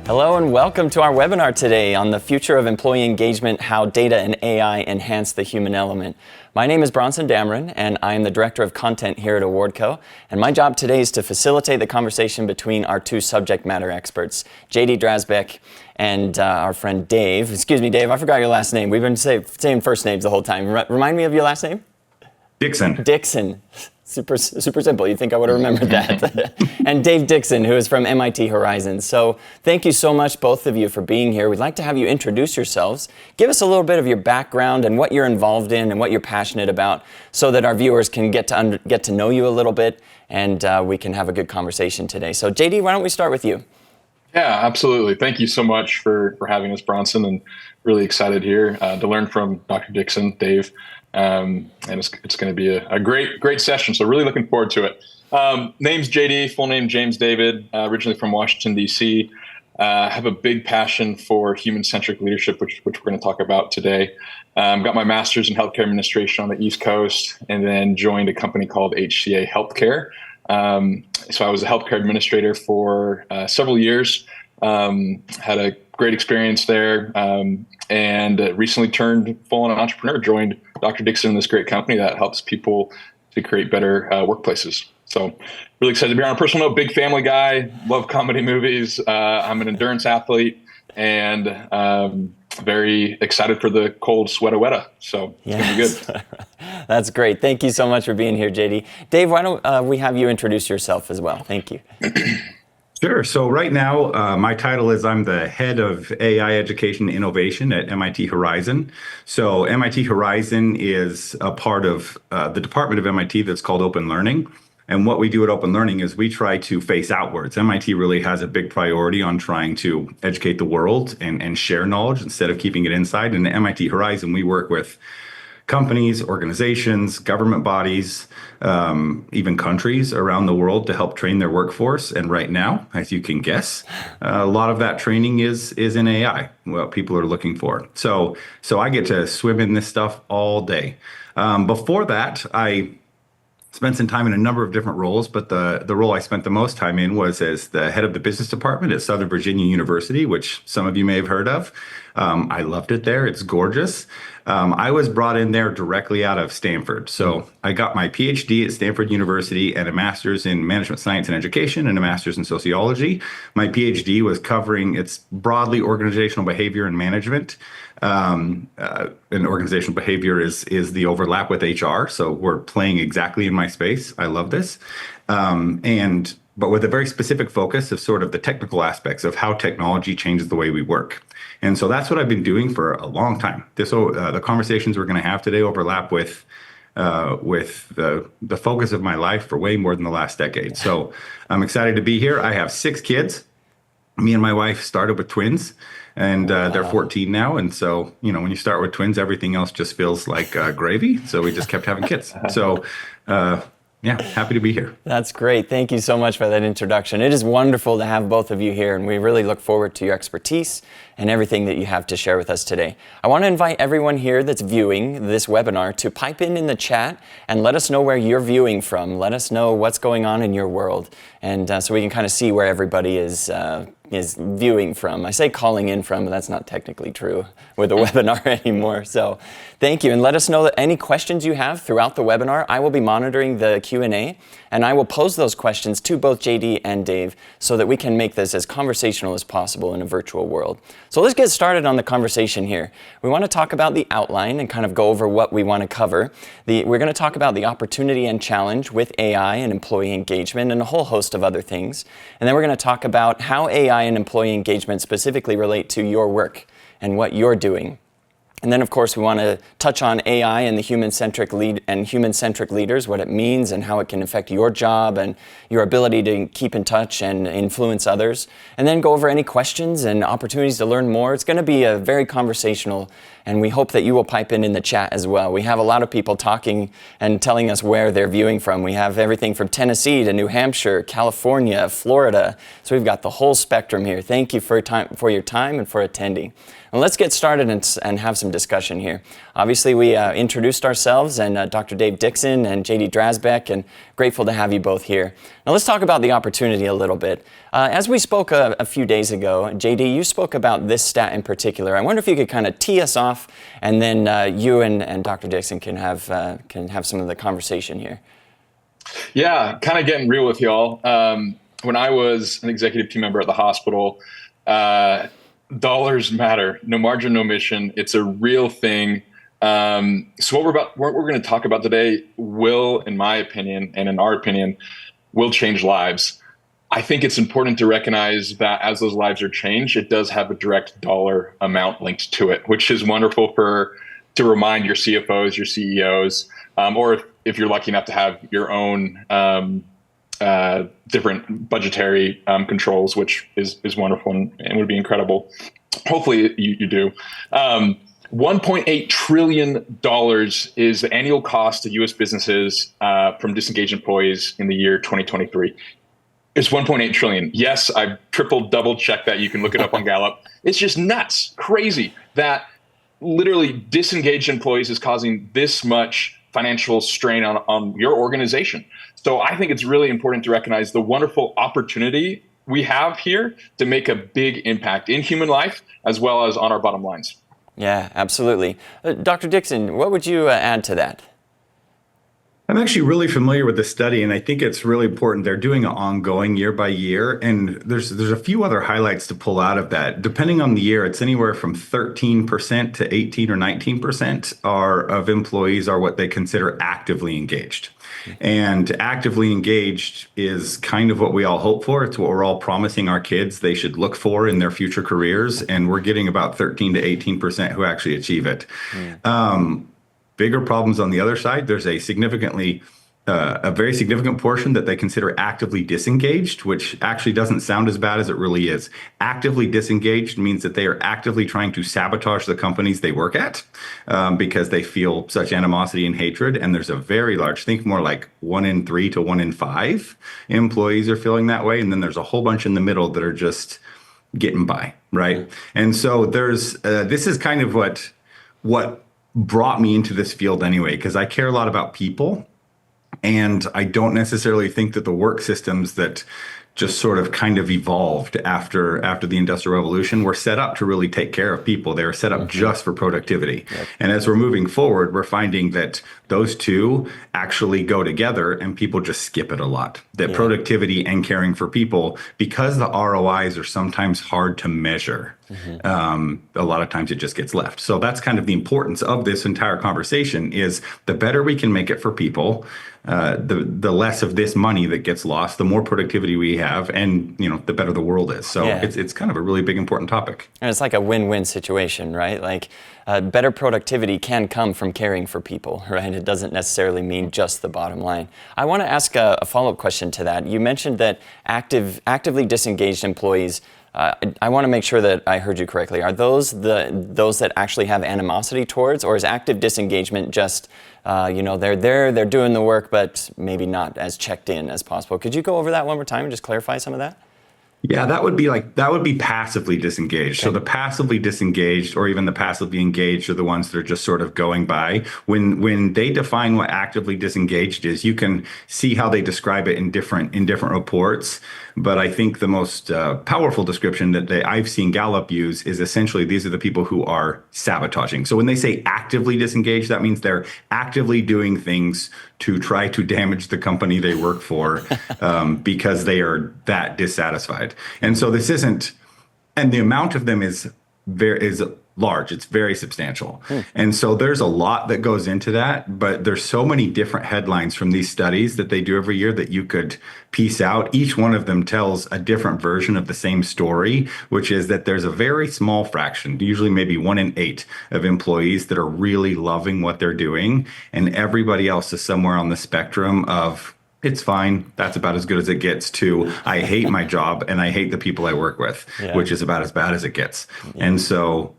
Hello and welcome to our webinar today on the future of employee engagement, how data and AI enhance the human element. My name is Bronson Dameron and I am the Director of Content here at Awardco. And my job today is to facilitate the conversation between our two subject matter experts, JD Drasbeck and our friend Dave. Excuse me, Dave, I forgot your last name. We've been saying first names the whole time. Remind me of your last name? Dixon. Dixon. Super simple. You'd think I would have remembered that. And Dave Dixon, who is from MIT Horizon. So thank you so much, both of you, for being here. We'd like to have you introduce yourselves. Give us a little bit of your background and what you're involved in and what you're passionate about so that our viewers can get to know you a little bit and we can have a good conversation today. So JD, why don't we start with you? Yeah, absolutely. Thank you so much for having us, Bronson, and really excited here to learn from Dr. Dixon, Dave. And it's going to be a great session. So really looking forward to it. Name's JD, full name James David, originally from Washington, D.C. Have a big passion for human-centric leadership, which we're going to talk about today. Got my master's in healthcare administration on the East Coast, and then joined a company called HCA Healthcare. So I was a healthcare administrator for several years, had a great experience there, and recently turned full-on entrepreneur, joined Dr. Dixon in this great company that helps people to create better workplaces. So really excited to be here. On a personal note, big family guy, love comedy movies. I'm an endurance athlete and very excited for the cold sweater weather. So it's going to be good. That's great. Thank you so much for being here, JD. Dave, why don't we have you introduce yourself as well? Thank you. Sure. So right now, my title is I'm the head of AI education innovation at MIT Horizon. So MIT Horizon is a part of the department of MIT that's called Open Learning. And what we do at Open Learning is we try to face outwards. MIT really has a big priority on trying to educate the world and share knowledge instead of keeping it inside. And at MIT Horizon, we work with companies, organizations, government bodies, even countries around the world to help train their workforce. And right now, as you can guess, a lot of that training is in AI, what people are looking for. So I get to swim in this stuff all day. Before that, I spent some time in a number of different roles, but the role I spent the most time in was as the head of the business department at Southern Virginia University, which some of you may have heard of. I loved it there. It's gorgeous. I was brought in there directly out of Stanford. So I got my PhD at Stanford University and a master's in management science and education and a master's in sociology. My PhD was covering, it's broadly organizational behavior and management. And organizational behavior is the overlap with HR. So we're playing exactly in my space. I love this. But with a very specific focus of sort of the technical aspects of how technology changes the way we work. And so that's what I've been doing for a long time. The conversations we're going to have today overlap with the focus of my life for way more than the last decade. So I'm excited to be here. I have 6 kids. Me and my wife started with twins, and they're 14 now. And so, when you start with twins, everything else just feels like gravy. So we just kept having kids. So, yeah, happy to be here. That's great. Thank you so much for that introduction. It is wonderful to have both of you here, and we really look forward to your expertise and everything that you have to share with us today. I want to invite everyone here that's viewing this webinar to pipe in the chat and let us know where you're viewing from. Let us know what's going on in your world, and so we can kind of see where everybody is viewing from. I say calling in from, but that's not technically true with the webinar anymore. So thank you. And let us know that any questions you have throughout the webinar. I will be monitoring the Q&A, and I will pose those questions to both JD and Dave so that we can make this as conversational as possible in a virtual world. So let's get started on the conversation here. We want to talk about the outline and kind of go over what we want to cover. We're going to talk about the opportunity and challenge with AI and employee engagement and a whole host of other things. And then we're going to talk about how AI and employee engagement specifically relate to your work and what you're doing. And then, of course, we want to touch on AI and the human-centric leaders, what it means and how it can affect your job and your ability to keep in touch and influence others. And then go over any questions and opportunities to learn more. It's going to be a very conversational and we hope that you will pipe in the chat as well. We have a lot of people talking and telling us where they're viewing from. We have everything from Tennessee to New Hampshire, California, Florida. So we've got the whole spectrum here. Thank you for your time and for attending. Well, let's get started and have some discussion here. Obviously, we introduced ourselves, and Dr. Dave Dixon and JD Drasbeck, and grateful to have you both here. Now, let's talk about the opportunity a little bit. As we spoke a few days ago, JD, you spoke about this stat in particular. I wonder if you could kind of tee us off, and then you and Dr. Dixon can have some of the conversation here. Yeah, kind of getting real with y'all. When I was an executive team member at the hospital, dollars matter. No margin, no mission. It's a real thing. So what we're going to talk about today will, in my opinion, and in our opinion, will change lives. I think it's important to recognize that as those lives are changed, it does have a direct dollar amount linked to it, which is wonderful to remind your CFOs, your CEOs, or if you're lucky enough to have your own different budgetary controls, which is wonderful and would be incredible. Hopefully you do. $1.8 trillion is the annual cost to U.S. businesses from disengaged employees in the year 2023. It's 1.8 trillion. Yes, I've double checked that. You can look it up on Gallup. It's just nuts, crazy that literally disengaged employees is causing this much financial strain on your organization. So I think it's really important to recognize the wonderful opportunity we have here to make a big impact in human life as well as on our bottom lines. Yeah, absolutely. Dr. Dixon, what would you add to that? I'm actually really familiar with the study, and I think it's really important. They're doing it ongoing year by year, and there's a few other highlights to pull out of that. Depending on the year, it's anywhere from 13% to 18 or 19% of employees are what they consider actively engaged. And actively engaged is kind of what we all hope for. It's what we're all promising our kids they should look for in their future careers, and we're getting about 13 to 18% who actually achieve it. Bigger problems on the other side. There's a very significant portion that they consider actively disengaged, which actually doesn't sound as bad as it really is. Actively disengaged means that they are actively trying to sabotage the companies they work at because they feel such animosity and hatred. And there's a very large, think more like 1 in 3 to 1 in 5 employees are feeling that way. And then there's a whole bunch in the middle that are just getting by, right? And so this is kind of what brought me into this field anyway, because I care a lot about people. And I don't necessarily think that the work systems that just sort of kind of evolved after the Industrial Revolution were set up to really take care of people. They were set up just for productivity. Yep. And as we're moving forward, we're finding that those two actually go together and people just skip it a lot. That productivity and caring for people, because the ROIs are sometimes hard to measure, a lot of times it just gets left. So that's kind of the importance of this entire conversation is the better we can make it for people, the less of this money that gets lost, the more productivity we have, and the better the world is. So it's kind of a really big important topic. And it's like a win-win situation, right? Like better productivity can come from caring for people, right? It doesn't necessarily mean just the bottom line. I want to ask a follow-up question to that. You mentioned that actively disengaged employees. I want to make sure that I heard you correctly. Are those that actually have animosity towards, or is active disengagement just, they're there, they're doing the work, but maybe not as checked in as possible? Could you go over that one more time and just clarify some of that? Yeah, that would be passively disengaged. Okay. So the passively disengaged or even the passively engaged are the ones that are just sort of going by. When they define what actively disengaged is, you can see how they describe it in different reports. But I think the most powerful description that I've seen Gallup use is essentially these are the people who are sabotaging. So when they say actively disengaged, that means they're actively doing things to try to damage the company they work for because they are that dissatisfied. And so this isn't, and the amount of them is large. It's very substantial. And so there's a lot that goes into that, but there's so many different headlines from these studies that they do every year that you could piece out. Each one of them tells a different version of the same story, which is that there's a very small fraction, usually maybe 1 in 8 of employees that are really loving what they're doing. And everybody else is somewhere on the spectrum of, it's fine, that's about as good as it gets, to I hate my job and I hate the people I work with, which is about as bad as it gets. And so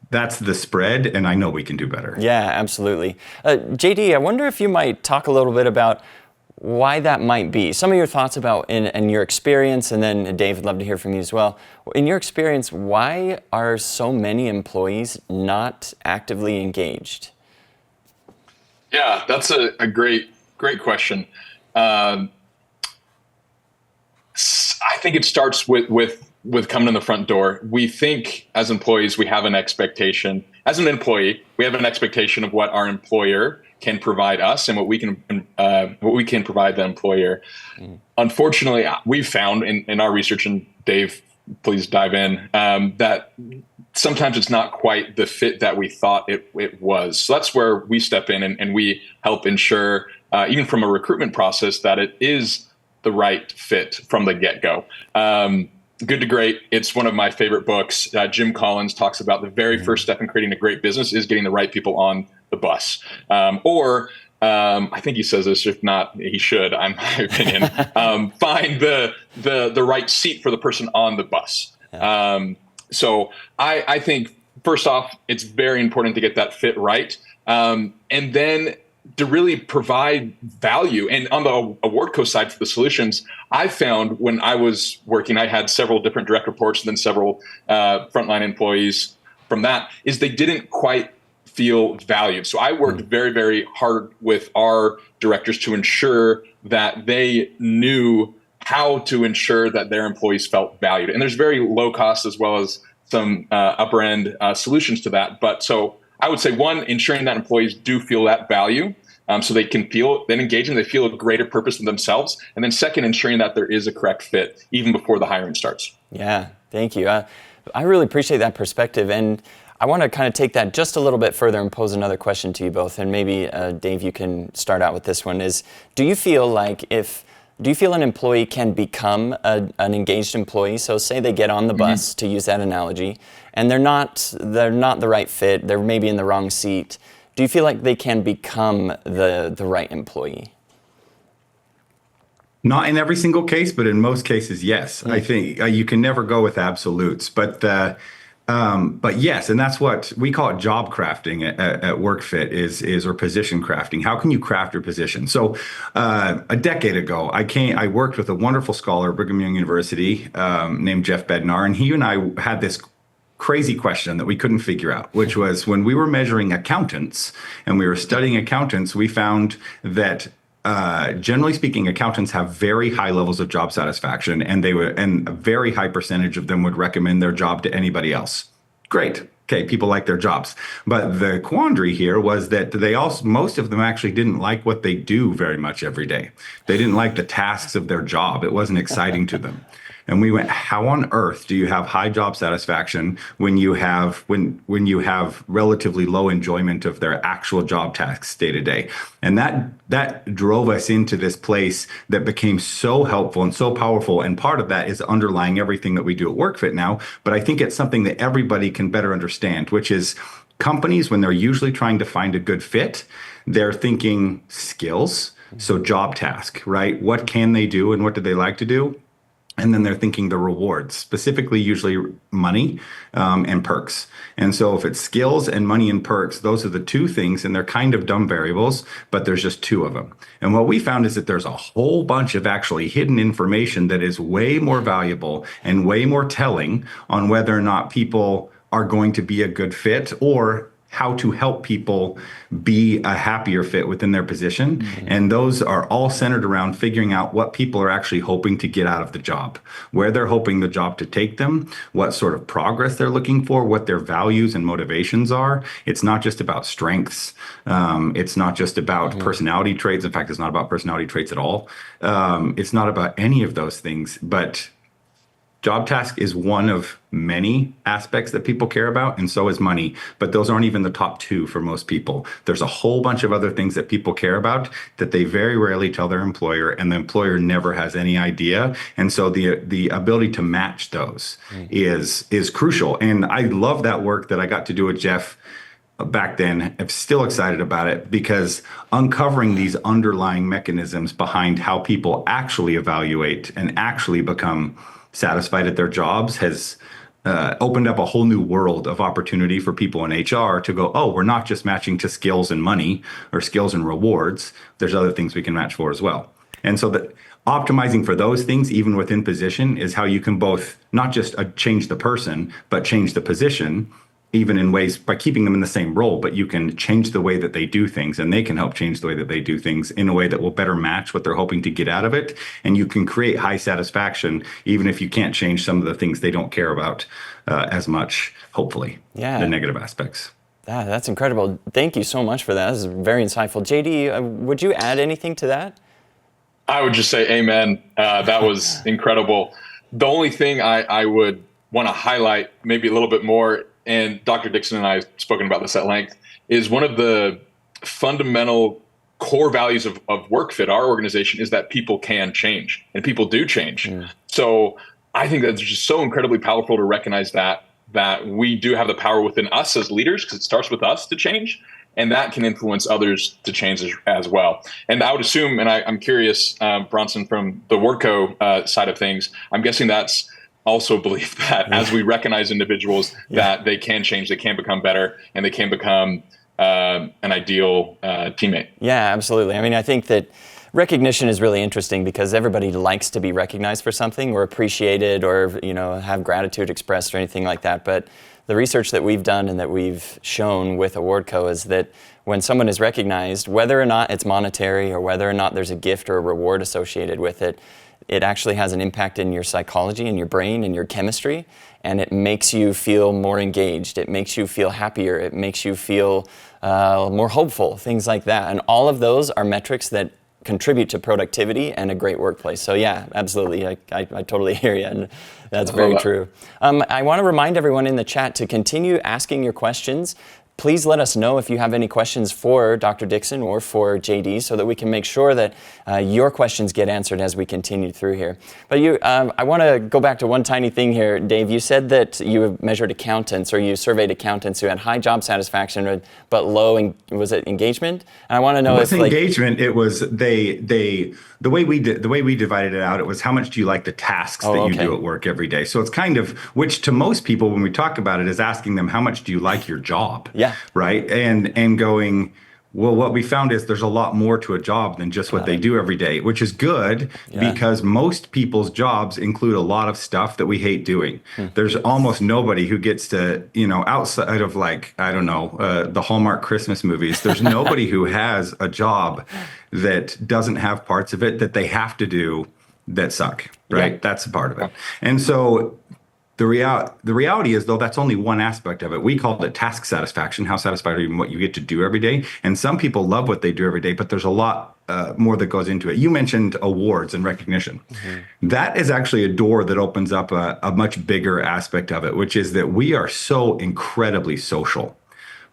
that's the spread, and I know we can do better. Yeah, absolutely. JD, I wonder if you might talk a little bit about why that might be. Some of your thoughts about in your experience, and then Dave, I'd love to hear from you as well. In your experience, why are so many employees not actively engaged? Yeah, that's a great question. I think it starts with coming in the front door. We think as employees, we have an expectation. As an employee, we have an expectation of what our employer can provide us and what we can provide the employer. Unfortunately, we've found in our research, and Dave, please dive in, that sometimes it's not quite the fit that we thought it was. So that's where we step in and we help ensure, even from a recruitment process, that it is the right fit from the get-go. Good to Great. It's one of my favorite books. Jim Collins talks about the very first step in creating a great business is getting the right people on the bus. I think he says this, if not, he should, in my opinion, find the right seat for the person on the bus. So I think, first off, it's very important to get that fit right. And then to really provide value. And on the Awardco side for the solutions, I found when I was working, I had several different direct reports and then several frontline employees from that, is they didn't quite feel valued. So I worked very, very hard with our directors to ensure that they knew how to ensure that their employees felt valued. And there's very low cost as well as some upper end solutions to that. But so I would say, one, ensuring that employees do feel that value, so they can feel, then engage and they feel a greater purpose in themselves. And then second, ensuring that there is a correct fit even before the hiring starts. Yeah, thank you. I really appreciate that perspective. And I want to kind of take that just a little bit further and pose another question to you both. And maybe, Dave, you can start out with this one. Do you feel an employee can become an engaged employee? So say they get on the bus, to use that analogy, and they're not the right fit, they're maybe in the wrong seat. Do you feel like they can become the right employee? Not in every single case, but in most cases, yes. I think you can never go with absolutes, but yes, and that's what we call it, job crafting at WorkFit or position crafting. How can you craft your position? So a decade ago, I worked with a wonderful scholar at Brigham Young University named Jeff Bednar, and he and I had this crazy question that we couldn't figure out, which was when we were measuring accountants and we were studying accountants, we found that generally speaking, accountants have very high levels of job satisfaction, and a very high percentage of them would recommend their job to anybody else. Great. Okay, people like their jobs. But the quandary here was that most of them actually didn't like what they do very much every day. They didn't like the tasks of their job. It wasn't exciting to them. And we went, how on earth do you have high job satisfaction when you have relatively low enjoyment of their actual job tasks day to day? And that drove us into this place that became so helpful and so powerful. And part of that is underlying everything that we do at WorkFit now. But I think it's something that everybody can better understand, which is companies, when they're usually trying to find a good fit, they're thinking skills. So job task, right? What can they do and what do they like to do? And then they're thinking the rewards, specifically usually money and perks. And so if it's skills and money and perks, those are the two things, and they're kind of dumb variables, but there's just two of them. And what we found is that there's a whole bunch of actually hidden information that is way more valuable and way more telling on whether or not people are going to be a good fit or how to help people be a happier fit within their position. And those are all centered around figuring out what people are actually hoping to get out of the job, where they're hoping the job to take them, what sort of progress they're looking for, what their values and motivations are. It's not just about strengths. It's not just about personality traits. In fact, it's not about personality traits at all. It's not about any of those things, but job task is one of many aspects that people care about, and so is money. But those aren't even the top two for most people. There's a whole bunch of other things that people care about that they very rarely tell their employer, and the employer never has any idea. And so the ability to match those is crucial. And I love that work that I got to do with Jeff back then. I'm still excited about it because uncovering these underlying mechanisms behind how people actually evaluate and actually become satisfied at their jobs has opened up a whole new world of opportunity for people in HR to go, oh, we're not just matching to skills and money or skills and rewards. There's other things we can match for as well. And so that optimizing for those things, even within position, is how you can both not just change the person, but change the position, even in ways by keeping them in the same role, but you can change the way that they do things, and they can help change the way that they do things in a way that will better match what they're hoping to get out of it. And you can create high satisfaction, even if you can't change some of the things they don't care about as much, hopefully, the negative aspects. That's incredible. Thank you so much for that. This is very insightful. JD, would you add anything to that? I would just say amen. That was incredible. The only thing I would want to highlight maybe a little bit more, and Dr. Dixon and I have spoken about this at length, is one of the fundamental core values of WorkFit, our organization, is that people can change, and people do change. So I think that's just so incredibly powerful to recognize that we do have the power within us as leaders, because it starts with us to change, and that can influence others to change as well. And I would assume, and I'm curious, Bronson, from the Workco side of things, I'm guessing that's also believe that as we recognize individuals that they can change, they can become better, and they can become an ideal teammate. Yeah, absolutely. I mean, I think that recognition is really interesting because everybody likes to be recognized for something or appreciated or, have gratitude expressed or anything like that. But the research that we've done and that we've shown with Awardco is that when someone is recognized, whether or not it's monetary or whether or not there's a gift or a reward associated with it, it actually has an impact in your psychology, in your brain, in your chemistry, and it makes you feel more engaged. It makes you feel happier. It makes you feel more hopeful, things like that. And all of those are metrics that contribute to productivity and a great workplace. So yeah, absolutely. I totally hear you, and that's very true. I want to remind everyone in the chat to continue asking your questions. Please let us know if you have any questions for Dr. Dixon or for JD so that we can make sure that your questions get answered as we continue through here. But I want to go back to one tiny thing here, Dave. You said that you have measured accountants, or you surveyed accountants who had high job satisfaction but low, was it engagement? And I want to know if engagement, it was the way we divided it out, it was how much do you like the tasks that you do at work every day. So it's kind of, which to most people when we talk about it is asking them, how much do you like your job? Yeah. Right. And going, well, what we found is there's a lot more to a job than just what they do every day, which is good because most people's jobs include a lot of stuff that we hate doing. There's almost nobody who gets to, outside of the Hallmark Christmas movies, there's nobody who has a job that doesn't have parts of it that they have to do that suck. Right. Yeah. That's a part of it. And so the reality is, though, that's only one aspect of it. We called it task satisfaction. How satisfied are you in what you get to do every day? And some people love what they do every day, but there's a lot more that goes into it. You mentioned awards and recognition. That is actually a door that opens up a much bigger aspect of it, which is that we are so incredibly social,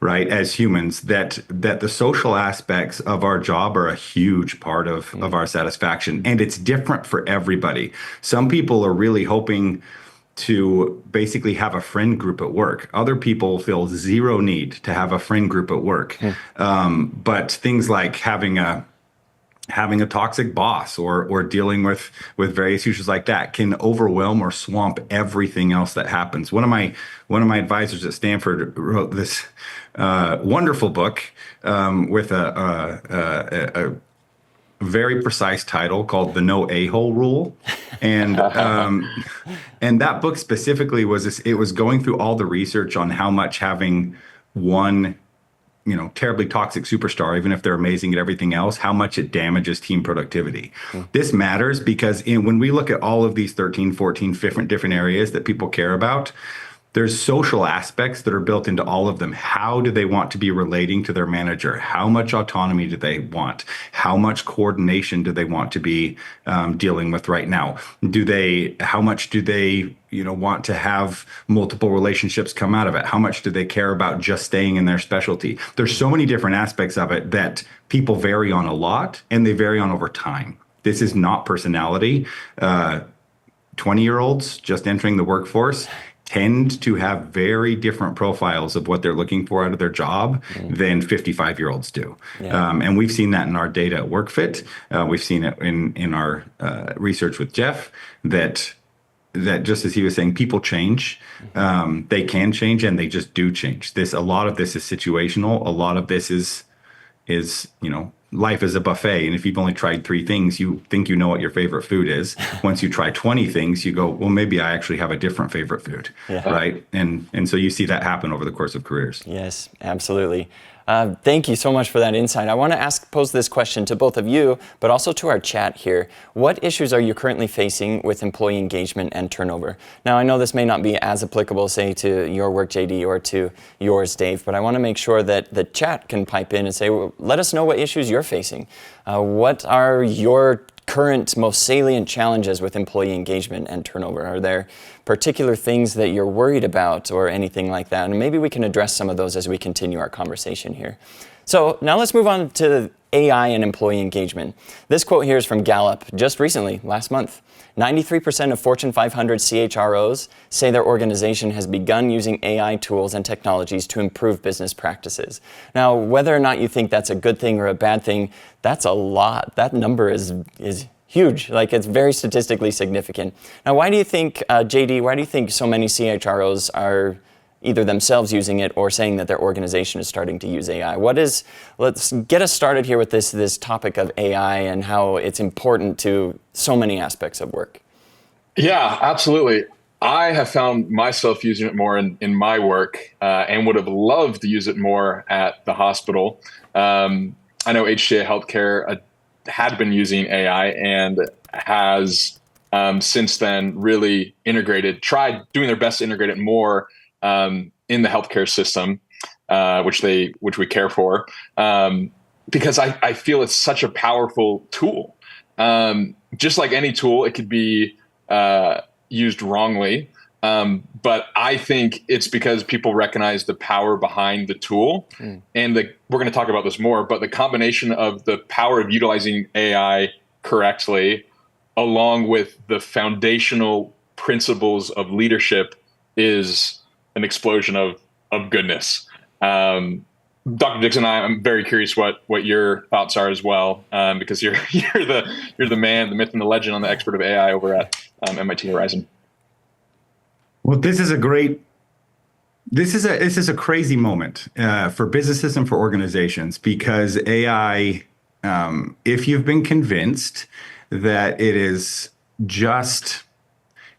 right, as humans, that the social aspects of our job are a huge part of our satisfaction. And it's different for everybody. Some people are really hoping to basically have a friend group at work. Other people feel zero need to have a friend group at work. But things like having a toxic boss or dealing with various issues like that can overwhelm or swamp everything else that happens. One of my advisors at Stanford wrote this wonderful book with a very precise title called The No A-Hole Rule. And that book specifically was going through all the research on how much having one terribly toxic superstar, even if they're amazing at everything else, how much it damages team productivity. This matters because when we look at all of these 13, 14 different areas that people care about, there's social aspects that are built into all of them. How do they want to be relating to their manager? How much autonomy do they want? How much coordination do they want to be dealing with right now? How much do they want to have multiple relationships come out of it? How much do they care about just staying in their specialty? There's so many different aspects of it that people vary on a lot, and they vary on over time. This is not personality. 20-year-olds just entering the workforce tend to have very different profiles of what they're looking for out of their job than 55-year-olds do. And we've seen that in our data at WorkFit. We've seen it in our research with Jeff, that that just as he was saying, people change. They can change, and they just do change. A lot of this is situational. A lot of this is life is a buffet, and if you've only tried 3 things, you think you know what your favorite food is. Once you try 20 things, you go, well, maybe I actually have a different favorite food, right? And so you see that happen over the course of careers. Yes, absolutely. Thank you so much for that insight. I want to pose this question to both of you, but also to our chat here. What issues are you currently facing with employee engagement and turnover? Now, I know this may not be as applicable, say, to your work, JD, or to yours, Dave, but I want to make sure that the chat can pipe in and say, well, let us know what issues you're facing. What are your current most salient challenges with employee engagement and turnover? Are there particular things that you're worried about or anything like that? And maybe we can address some of those as we continue our conversation here. So now let's move on to AI and employee engagement. This quote here is from Gallup just recently, last month. 93% of Fortune 500 CHROs say their organization has begun using AI tools and technologies to improve business practices. Now, whether or not you think that's a good thing or a bad thing, that's a lot. That number is huge. Like, it's very statistically significant. Now, why do you think, JD, why do you think so many CHROs are either themselves using it or saying that their organization is starting to use AI? Let's get us started here with this topic of AI and how it's important to so many aspects of work. Yeah, absolutely. I have found myself using it more in my work and would have loved to use it more at the hospital. I know HCA Healthcare had been using AI and has since then really tried doing their best to integrate it more in the healthcare system, which we care for, because I feel it's such a powerful tool. Just like any tool, it could be used wrongly, but I think it's because people recognize the power behind the tool, and we're going to talk about this more. But the combination of the power of utilizing AI correctly, along with the foundational principles of leadership, is an explosion of goodness. Dr. Dixon, I'm very curious what your thoughts are as well, because you're the man, the myth, and the legend on the expert of AI over at MIT Horizon. Well, this is a crazy moment for businesses and for organizations, because AI, if you've been convinced that it is just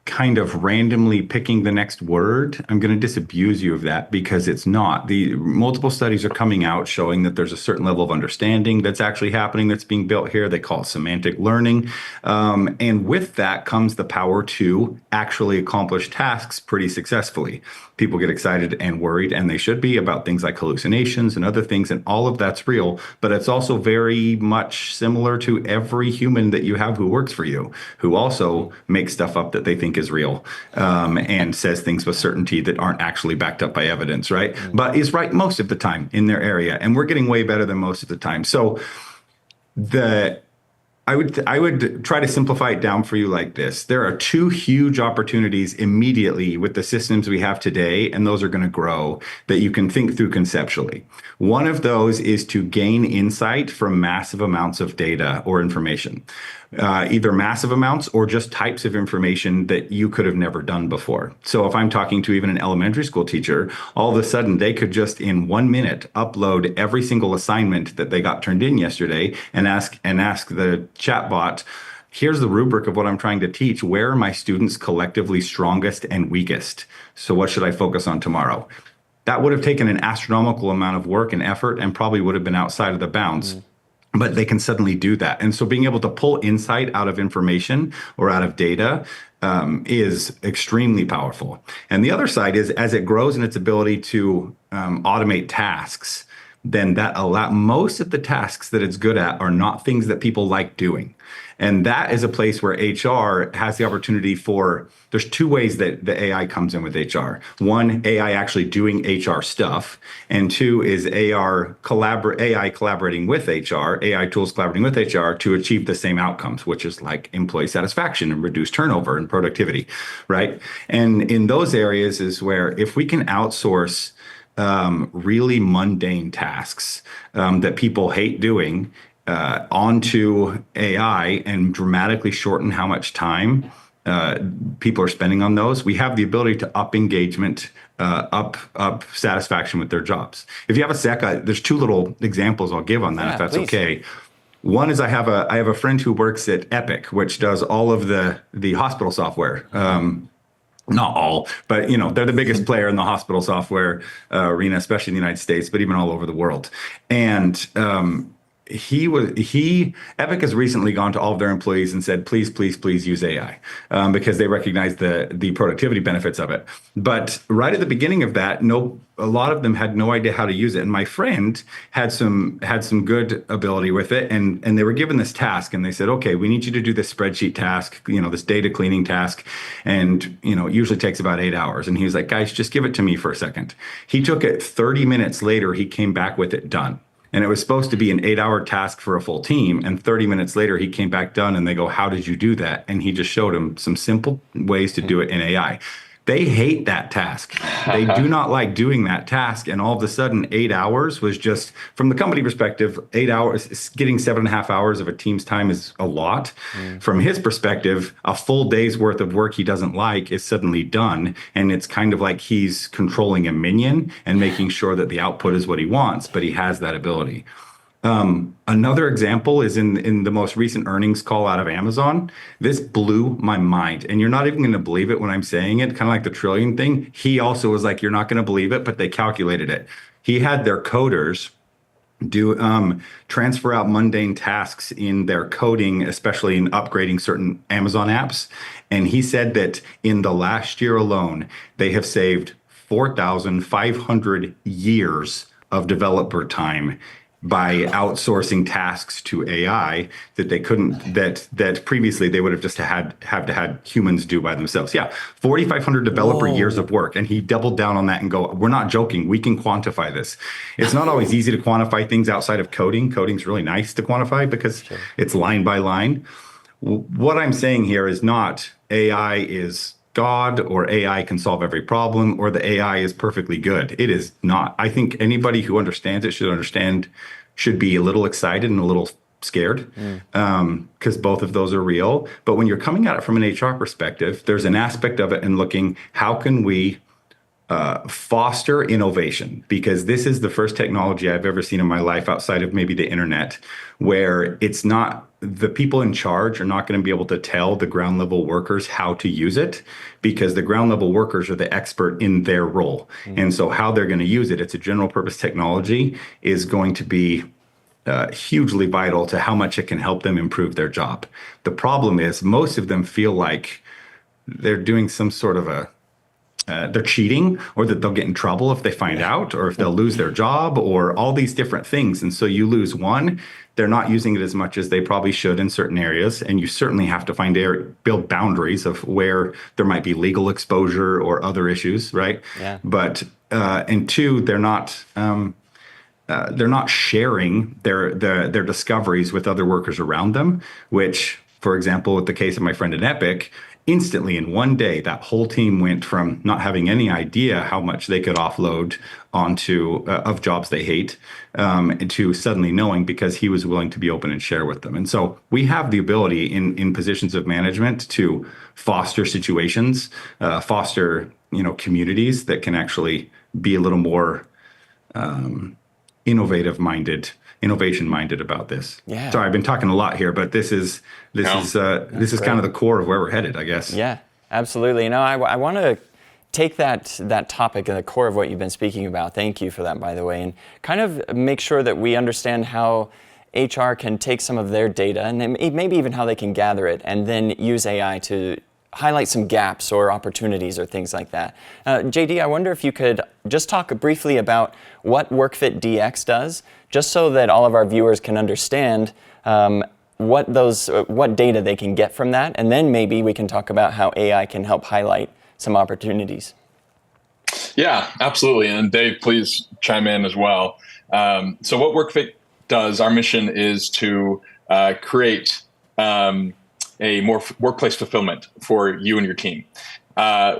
kind of randomly picking the next word, I'm going to disabuse you of that, because it's not. The multiple studies are coming out showing that there's a certain level of understanding that's actually happening, that's being built here. They call it semantic learning. And with that comes the power to actually accomplish tasks pretty successfully. People get excited and worried, and they should be, about things like hallucinations and other things, and all of that's real. But it's also very much similar to every human that you have who works for you, who also makes stuff up that they think is real, and says things with certainty that aren't actually backed up by evidence, right? But is right most of the time in their area, and we're getting way better than most of the time. So I would try to simplify it down for you like this. There are 2 huge opportunities immediately with the systems we have today, and those are going to grow, that you can think through conceptually. One of those is to gain insight from massive amounts of data or information, either massive amounts or just types of information that you could have never done before. So if I'm talking to even an elementary school teacher, all of a sudden they could just in 1 minute upload every single assignment that they got turned in yesterday and ask the chatbot, here's the rubric of what I'm trying to teach. Where are my students collectively strongest and weakest? So what should I focus on tomorrow? That would have taken an astronomical amount of work and effort, and probably would have been outside of the bounds. But they can suddenly do that. And so being able to pull insight out of information or out of data is extremely powerful. And the other side is, as it grows in its ability to automate tasks, then most of the tasks that it's good at are not things that people like doing. And that is a place where HR has the opportunity there's 2 ways that the AI comes in with HR. 1, AI actually doing HR stuff. And 2 is AI collaborating with HR, AI tools collaborating with HR to achieve the same outcomes, which is like employee satisfaction and reduce turnover and productivity, right? And in those areas is where, if we can outsource really mundane tasks that people hate doing onto AI and dramatically shorten how much time people are spending on those, we have the ability to up engagement, up satisfaction with their jobs. If you have a sec, there's two little examples I'll give on that, if that's please. okay. One is I have a friend who works at Epic, which does all of the hospital software. Not all, but they're the biggest player in the hospital software arena, especially in the United States, but even all over the world. And Epic has recently gone to all of their employees and said, please, please, please use AI, because they recognize the productivity benefits of it. But right at the beginning of that, a lot of them had no idea how to use it. And my friend had some good ability with it, and they were given this task, and they said, okay, we need you to do this spreadsheet task, this data cleaning task, and it usually takes about 8 hours. And he was like, guys, just give it to me for a second. He took it 30 minutes later, he came back with it done. And it was supposed to be an 8-hour task for a full team. And 30 minutes later, he came back done, and they go, how did you do that? And he just showed him some simple ways to do it in AI. They hate that task. They do not like doing that task. And all of a sudden, 8 hours was just, from the company perspective, 8 hours, getting 7.5 hours of a team's time is a lot. From his perspective, a full day's worth of work he doesn't like is suddenly done. And it's kind of like he's controlling a minion and making sure that the output is what he wants, but he has that ability. Another example is in the most recent earnings call out of Amazon. This blew my mind. And you're not even going to believe it when I'm saying it, kind of like the trillion thing. He also was like, you're not going to believe it, but they calculated it. He had their coders do transfer out mundane tasks in their coding, especially in upgrading certain Amazon apps. And he said that in the last year alone, they have saved 4,500 years of developer time by outsourcing tasks to AI that they couldn't, that previously they would have just had humans do by themselves. Yeah, 4,500 developer years of work. And he doubled down on that and go, we're not joking, we can quantify this. It's not always easy to quantify things outside of coding. Coding's really nice to quantify because it's line by line. What I'm saying here is not AI is God or AI can solve every problem or the AI is perfectly good. It is not. I think anybody who understands it should be a little excited and a little scared, because both of those are real. But when you're coming at it from an HR perspective, there's an aspect of it and looking, how can we foster innovation? Because this is the first technology I've ever seen in my life outside of maybe the internet, where it's not, the people in charge are not going to be able to tell the ground level workers how to use it, because the ground level workers are the expert in their role. And so how they're going to use it, it's a general purpose technology, is going to be hugely vital to how much it can help them improve their job. The problem is most of them feel like they're doing some sort of they're cheating, or that they'll get in trouble if they find out, or if they'll lose their job, or all these different things. And so you lose one, they're not using it as much as they probably should in certain areas. And you certainly have to build boundaries of where there might be legal exposure or other issues, right? Yeah. But and two, they're not sharing their discoveries with other workers around them, which, for example, with the case of my friend at Epic, instantly in one day, that whole team went from not having any idea how much they could offload onto of jobs they hate, to suddenly knowing, because he was willing to be open and share with them. And so we have the ability in positions of management to foster situations, foster communities that can actually be a little more innovation minded about this. Yeah. Sorry, I've been talking a lot here, but this is kind of the core of where we're headed, I guess. Yeah, absolutely. I want to take that topic and the core of what you've been speaking about. Thank you for that, by the way, and kind of make sure that we understand how HR can take some of their data and then maybe even how they can gather it and then use AI to highlight some gaps or opportunities or things like that. JD, I wonder if you could just talk briefly about what WorkFit DX does, just so that all of our viewers can understand what data they can get from that, and then maybe we can talk about how AI can help highlight some opportunities. Yeah, absolutely. And Dave, please chime in as well. So what WorkFit does, our mission is to create a more workplace fulfillment for you and your team.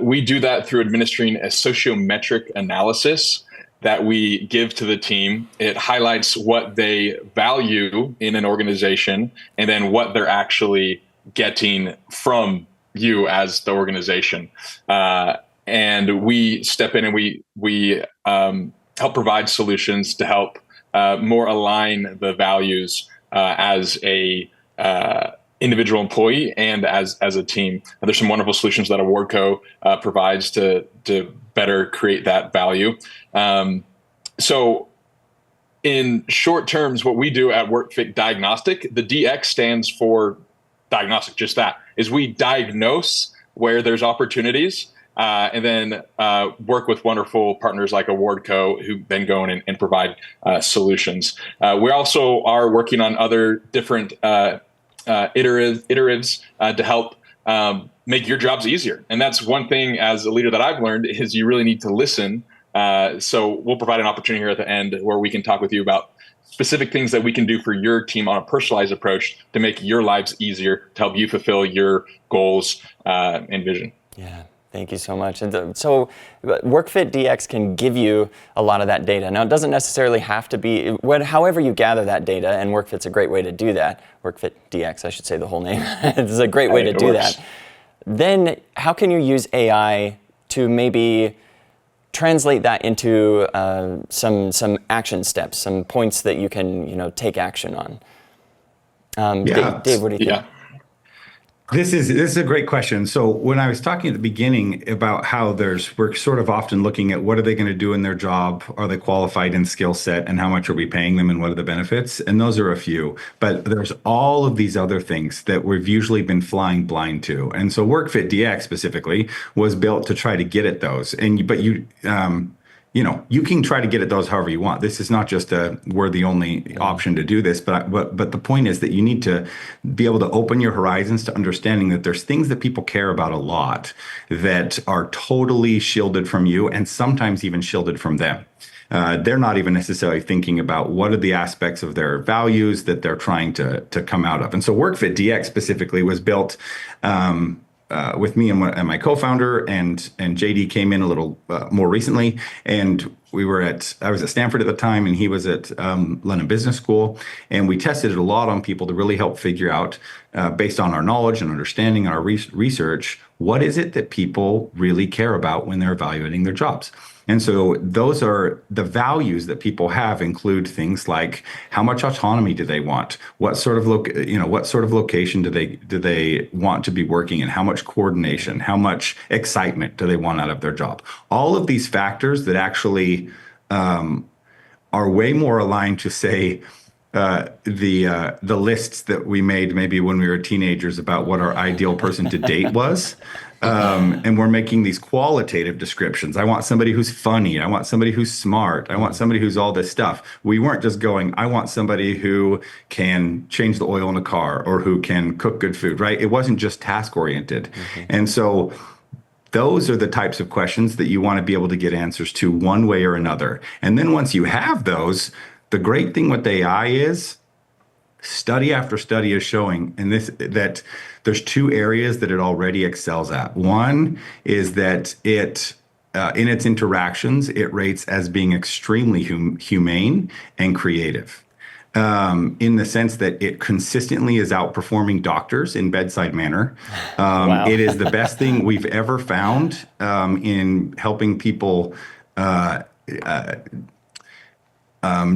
We do that through administering a sociometric analysis that we give to the team. It highlights what they value in an organization and then what they're actually getting from you as the organization. And we step in and we help provide solutions to help more align the values as a individual employee and as a team. And there's some wonderful solutions that Awardco provides to better create that value. So in short terms, what we do at WorkFit Diagnostic, the DX stands for diagnostic, just that, is we diagnose where there's opportunities and then work with wonderful partners like Awardco who then go in and provide solutions. We also are working on other different iteratives to help make your jobs easier. And that's one thing as a leader that I've learned is you really need to listen. So we'll provide an opportunity here at the end where we can talk with you about specific things that we can do for your team on a personalized approach to make your lives easier, to help you fulfill your goals and vision. Yeah. Thank you so much. And so WorkFit DX can give you a lot of that data. Now, it doesn't necessarily have to be, however you gather that data, and WorkFit's a great way to do that. WorkFit DX, I should say the whole name. It's a great way to do that. Then how can you use AI to maybe translate that into some action steps, some points that you can take action on? Dave, what do you think? Yeah. This is a great question. So when I was talking at the beginning about how we're sort of often looking at what are they going to do in their job? Are they qualified in skill set, and how much are we paying them, and what are the benefits? And those are a few, but there's all of these other things that we've usually been flying blind to. And so WorkFit DX specifically was built to try to get at those. But you can try to get at those however you want. This is not just we're the only option to do this, but the point is that you need to be able to open your horizons to understanding that there's things that people care about a lot that are totally shielded from you and sometimes even shielded from them. They're not even necessarily thinking about what are the aspects of their values that they're trying to come out of. And so WorkFit DX specifically was built with me and my co-founder, and JD came in a little more recently, and I was at Stanford at the time, and he was at London Business School, and we tested it a lot on people to really help figure out, based on our knowledge and understanding and our research, what is it that people really care about when they're evaluating their jobs. And so those are the values that people have include things like how much autonomy do they want? What sort of location do they want to be working in? How much coordination? How much excitement do they want out of their job? All of these factors that actually are way more aligned to, say, the lists that we made maybe when we were teenagers about what our ideal person to date was. And we're making these qualitative descriptions. I want somebody who's funny. I want somebody who's smart. I want somebody who's all this stuff. We weren't just going, I want somebody who can change the oil in a car or who can cook good food, right? It wasn't just task oriented. Mm-hmm. And so those are the types of questions that you want to be able to get answers to one way or another. And then once you have those, the great thing with AI is study after study is showing that there's two areas that it already excels at. One is that it, in its interactions, it rates as being extremely humane and creative. In the sense that it consistently is outperforming doctors in bedside manner. Wow. It is the best thing we've ever found in helping people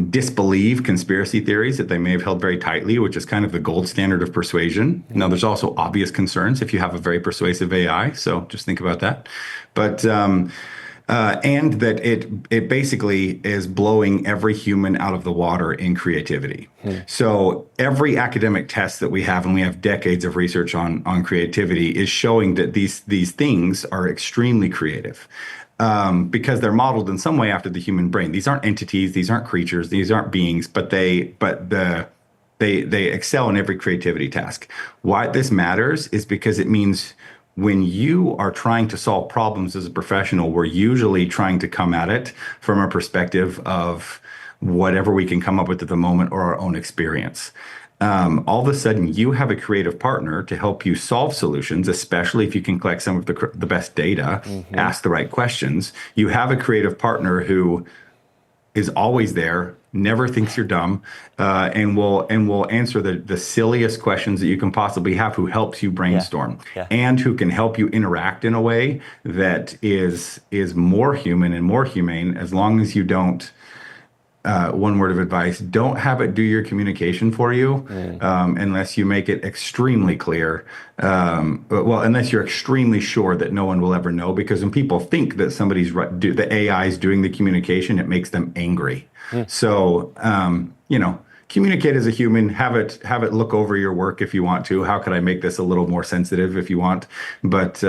disbelieve conspiracy theories that they may have held very tightly, which is kind of the gold standard of persuasion. Now, there's also obvious concerns if you have a very persuasive AI, so just think about that. But and that it basically is blowing every human out of the water in creativity. So every academic test that we have, and we have decades of research on creativity, is showing that these things are extremely creative. Because they're modeled in some way after the human brain. These aren't entities, these aren't creatures, these aren't beings, but they excel in every creativity task. Why this matters is because it means when you are trying to solve problems as a professional, we're usually trying to come at it from a perspective of whatever we can come up with at the moment or our own experience. All of a sudden, you have a creative partner to help you solve solutions, especially if you can collect some of the best data, ask the right questions. You have a creative partner who is always there never thinks you're dumb, and will answer the silliest questions that you can possibly have, who helps you brainstorm, Yeah. and who can help you interact in a way that is more human and more humane, as long as you don't, one word of advice, don't have it do your communication for you, unless you make it extremely clear. Well, unless you're extremely sure that no one will ever know, because when people think that the AI is doing the communication, it makes them angry. So, communicate as a human, have it look over your work if you want to. How could I make this a little more sensitive if you want? But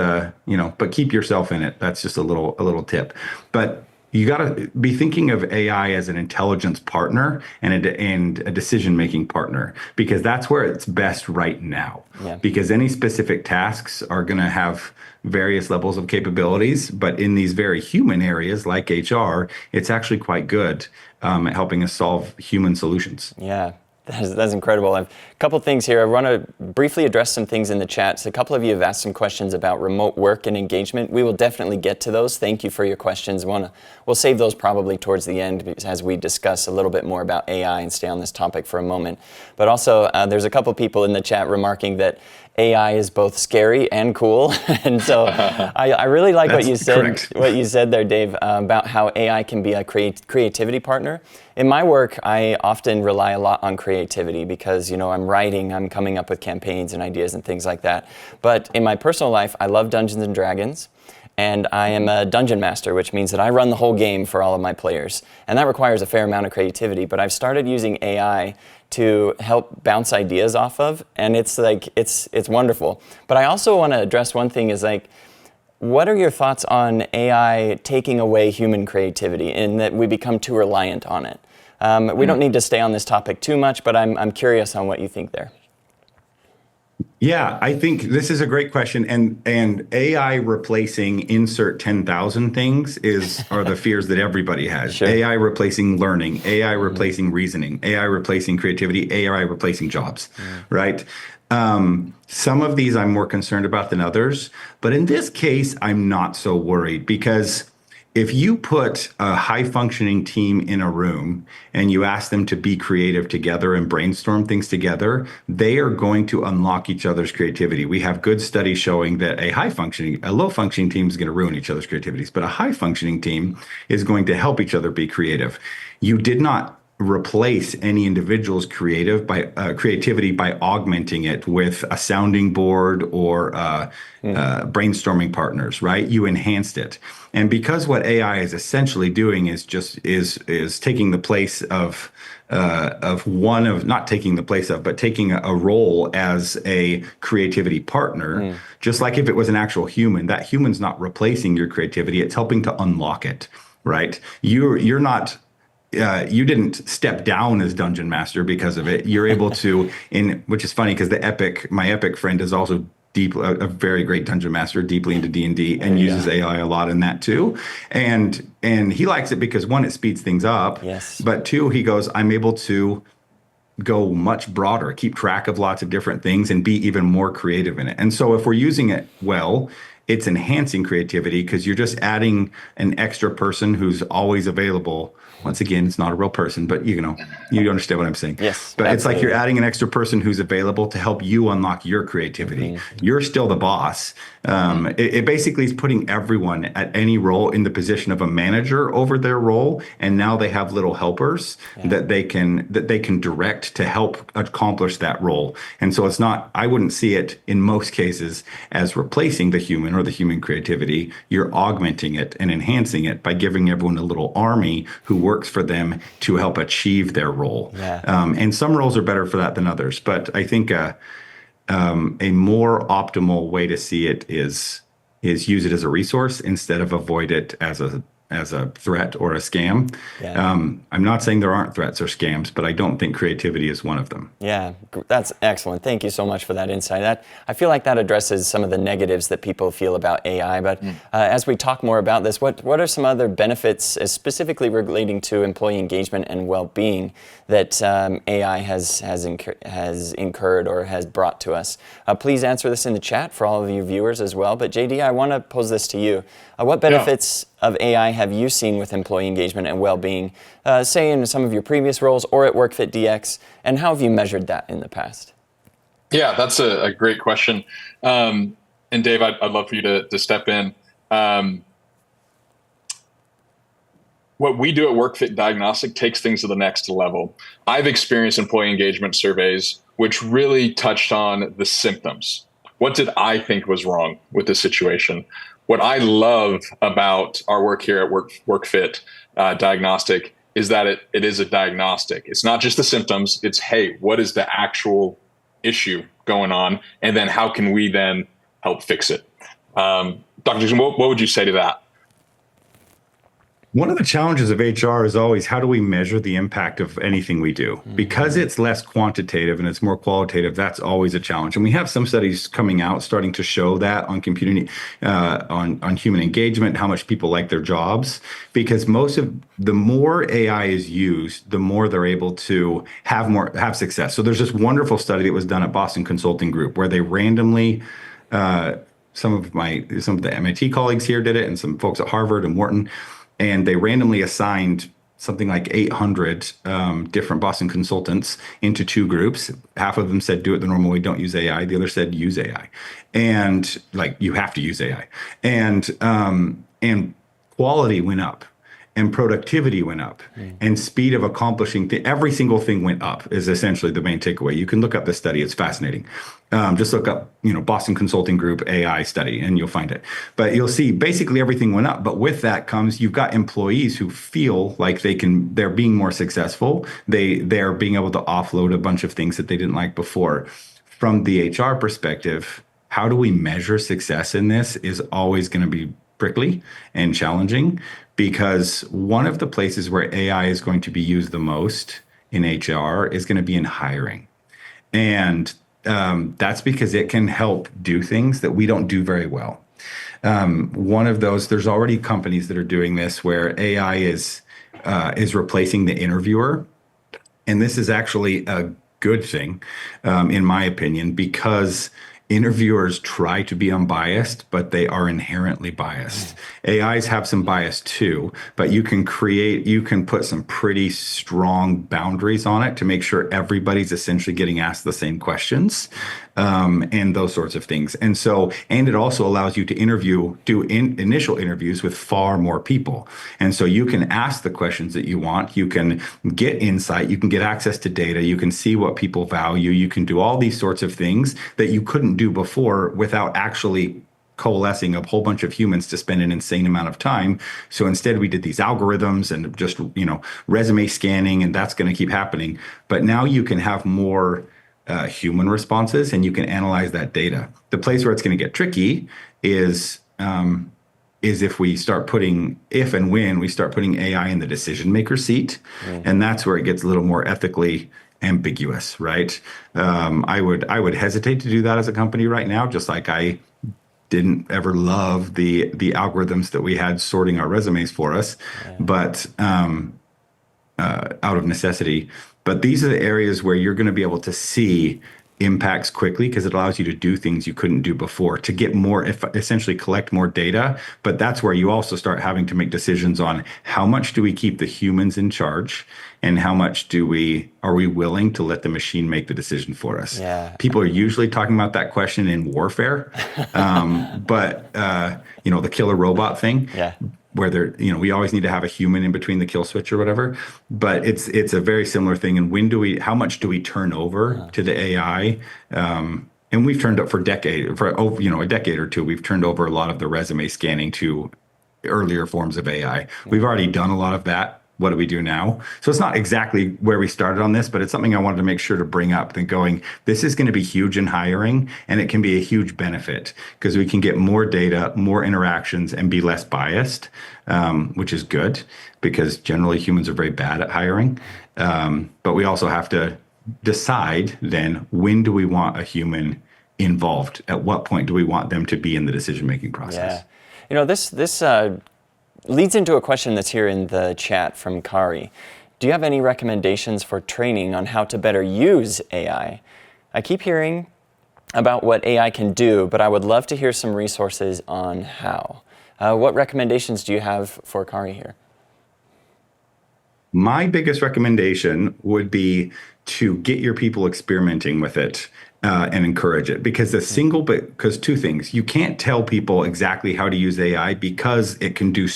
keep yourself in it. That's just a little tip. But you got to be thinking of AI as an intelligence partner and a decision-making partner, because that's where it's best right now. Yeah. Because any specific tasks are going to have various levels of capabilities, but in these very human areas like HR, it's actually quite good at helping us solve human solutions. Yeah. That's incredible. A couple things here. I want to briefly address some things in the chat. So a couple of you have asked some questions about remote work and engagement. We will definitely get to those. Thank you for your questions. We'll save those probably towards the end as we discuss a little bit more about AI and stay on this topic for a moment. But also, there's a couple people in the chat remarking that AI is both scary and cool, and so I really like what you said. Correct. What you said there, Dave, about how AI can be a creativity partner. In my work, I often rely a lot on creativity because I'm writing, I'm coming up with campaigns and ideas and things like that. But in my personal life, I love Dungeons and Dragons. And I am a dungeon master, which means that I run the whole game for all of my players. And that requires a fair amount of creativity. But I've started using AI to help bounce ideas off of, and it's wonderful. But I also want to address one thing is what are your thoughts on AI taking away human creativity in that we become too reliant on it? We don't need to stay on this topic too much, but I'm curious on what you think there. Yeah, I think this is a great question, and AI replacing insert 10,000 things are the fears that everybody has. Sure. AI replacing learning, AI replacing reasoning, AI replacing creativity, AI replacing jobs, right? Some of these I'm more concerned about than others, but in this case, I'm not so worried, because if you put a high-functioning team in a room and you ask them to be creative together and brainstorm things together, they are going to unlock each other's creativity. We have good studies showing that a low-functioning team is going to ruin each other's creativities, but a high-functioning team is going to help each other be creative. You did not replace any individual's creativity by augmenting it with a sounding board or brainstorming partners, right? You enhanced it. And because what AI is essentially doing is taking the place of not taking the place of, but taking a role as a creativity partner, just like if it was an actual human, that human's not replacing your creativity, it's helping to unlock it, right? You're not you didn't step down as dungeon master because of it. You're able to, which is funny because my epic friend is also a very great dungeon master, deeply into D&D, and uses AI a lot in that too. And he likes it because, one, it speeds things up. Yes. But two, he goes, I'm able to go much broader, keep track of lots of different things, and be even more creative in it. And so if we're using it well, it's enhancing creativity because you're just adding an extra person who's always available. Once again, it's not a real person, but you understand what I'm saying. Yes, but absolutely. It's like you're adding an extra person who's available to help you unlock your creativity. You're still the boss. It basically is putting everyone at any role in the position of a manager over their role, and now they have little helpers that they can direct to help accomplish that role. And so I wouldn't see it in most cases as replacing the human or the human creativity. You're augmenting it and enhancing it by giving everyone a little army who works for them to help achieve their role. Yeah. And some roles are better for that than others. But I think a more optimal way to see it is use it as a resource instead of avoid it as a threat or a scam. Yeah. I'm not saying there aren't threats or scams, but I don't think creativity is one of them. Yeah, that's excellent. Thank you so much for that insight. I feel like that addresses some of the negatives that people feel about AI. But as we talk more about this, what are some other benefits, specifically relating to employee engagement and well-being, that AI has incurred or has brought to us? Please answer this in the chat for all of you viewers as well. But JD, I want to pose this to you. What benefits of AI have you seen with employee engagement and well-being, say in some of your previous roles or at WorkFit DX, and how have you measured that in the past? Yeah, that's a great question. And Dave, I'd love for you to step in. What we do at WorkFit Diagnostic takes things to the next level. I've experienced employee engagement surveys which really touched on the symptoms. What did I think was wrong with the situation? What I love about our work here at WorkFit Diagnostic is that it is a diagnostic. It's not just the symptoms. It's, hey, what is the actual issue going on? And then how can we then help fix it? Dr. Dixon, what would you say to that? One of the challenges of HR is always how do we measure the impact of anything we do? Because it's less quantitative and it's more qualitative, that's always a challenge. And we have some studies coming out starting to show that on on human engagement, how much people like their jobs. Because the more AI is used, the more they're able to have success. So there's this wonderful study that was done at Boston Consulting Group where they randomly some of the MIT colleagues here did it, and some folks at Harvard and Wharton. And they randomly assigned something like 800 different Boston consultants into two groups. Half of them said, do it the normal way, don't use AI. The other said, use AI. And you have to use AI. And quality went up. And productivity went up, and speed of accomplishing every single thing went up is essentially the main takeaway. You can look up this study; it's fascinating. Just look up, Boston Consulting Group AI study, and you'll find it. But you'll see basically everything went up. But with that comes you've got employees who feel like they're being more successful. They're being able to offload a bunch of things that they didn't like before. From the HR perspective, how do we measure success in this is always going to be prickly and challenging, because one of the places where AI is going to be used the most in HR is going to be in hiring. And that's because it can help do things that we don't do very well. One of those, there's already companies that are doing this where AI is replacing the interviewer. And this is actually a good thing, in my opinion, because interviewers try to be unbiased, but they are inherently biased. AIs have some bias too, but you can put some pretty strong boundaries on it to make sure everybody's essentially getting asked the same questions, and those sorts of things. And it also allows you to do initial interviews with far more people. And so you can ask the questions that you want, you can get insight, you can get access to data, you can see what people value, you can do all these sorts of things that you couldn't do before without actually coalescing a whole bunch of humans to spend an insane amount of time. So instead we did these algorithms and just, resume scanning, and that's going to keep happening. But now you can have more human responses, and you can analyze that data. The place where it's going to get tricky is if and when we start putting AI in the decision maker seat, and that's where it gets a little more ethically ambiguous, right? I would hesitate to do that as a company right now, just like I didn't ever love the algorithms that we had sorting our resumes for us, but out of necessity. But these are the areas where you're going to be able to see impacts quickly, because it allows you to do things you couldn't do before, to get more, essentially collect more data. But that's where you also start having to make decisions on how much do we keep the humans in charge, and how much are we willing to let the machine make the decision for us? Yeah. People are usually talking about that question in warfare, but the killer robot thing. Yeah. Where we always need to have a human in between the kill switch or whatever, but it's a very similar thing. And how much do we turn over to the AI? And we've turned up for a decade or two, we've turned over a lot of the resume scanning to earlier forms of AI. We've already done a lot of that. What do we do now? So it's not exactly where we started on this, but it's something I wanted to make sure to bring up and going, this is going to be huge in hiring, and it can be a huge benefit because we can get more data, more interactions, and be less biased, which is good because generally humans are very bad at hiring. But we also have to decide then, when do we want a human involved? At what point do we want them to be in the decision-making process? Yeah. This leads into a question that's here in the chat from Kari. Do you have any recommendations for training on how to better use AI? I keep hearing about what AI can do, but I would love to hear some resources on how. What recommendations do you have for Kari here? My biggest recommendation would be to get your people experimenting with it and encourage it. Because two things, you can't tell people exactly how to use AI because it can do.